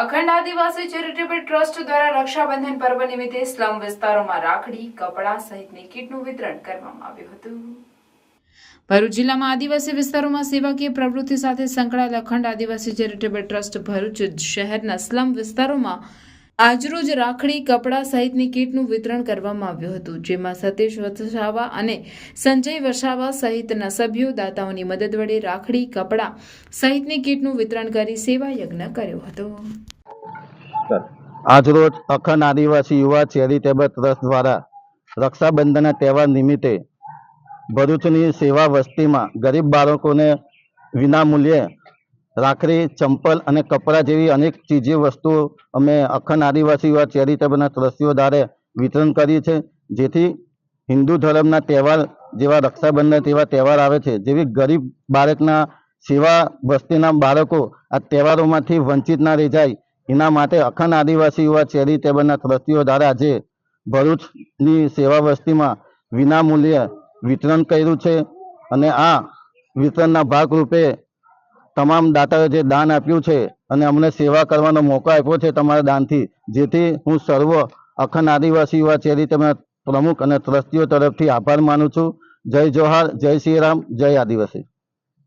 અખંડ આદિવાસી charitable trust દ્વારા રક્ષાબંધન પર્વ નિમિત્તે સ્લમ વિસ્તારોમાં રાખડી, કપડાં સહિતની કીટનું વિતરણ કરવામાં આવ્યું હતું। ભરૂચ જિલ્લામાં આદિવાસી વિસ્તારોમાં સેવાકીય પ્રવૃત્તિ સાથે સંકળાયેલ અખંડ આદિવાસી ચેરિટેબલ ટ્રસ્ટ ભરૂચ શહેરના સ્લમ વિસ્તારોમાં આજરોજ રાખડી, કપડાં સહિતની કીટનું વિતરણ કરવામાં આવ્યું હતું, જેમાં સતીશ વસાવા અને સંજય વસાવા સહિતના સભ્યો દાતાઓની મદદ વડે રાખડી, કપડાં સહિતની કીટનું વિતરણ કરી સેવા યજ્ઞ કર્યો હતો। આજરોજ અખંડ આદિવાસી યુવા ચેરિટેબલ ટ્રસ્ટ દ્વારા રક્ષાબંધનના તહેવાર નિમિત્તે ભરૂચની સેવા વસ્તીમાં ગરીબ બાળકોને વિનામૂલ્યે રાખડી, ચંપલ અને કપડાં જેવી અનેક ચીજી વસ્તુઓ અમે અખંડ આદિવાસી યુવા ચેરિટેબલના ટ્રસ્ટીઓ દ્વારા વિતરણ કરી છે, જેથી હિન્દુ ધર્મના તહેવાર જેવા રક્ષાબંધન તેવા તહેવાર આવે છે, જેવી ગરીબ બાળકના સેવા વસ્તીના બાળકો આ તહેવારોમાંથી વંચિત ના રહી જાય એના માટે અખંડ આદિવાસી યુવા ચેરિટેબલના ટ્રસ્ટીઓ દ્વારા આજે ભરૂચની સેવા વસ્તીમાં વિનામૂલ્યે વિતરણ કર્યું છે અને આ વિતરણના ભાગરૂપે તમામ દાતાઓએ જે દાન આપ્યું છે અને અમને સેવા કરવાનો મોકો આપ્યો છે તમારા દાનથી, જેથી હું સર્વ અખંડ આદિવાસી યુવા ચેરિટેબલના પ્રમુખ અને ટ્રસ્ટીઓ તરફથી આભાર માનું છું। જય જોહાર, જય શ્રી રામ, જય આદિવાસી।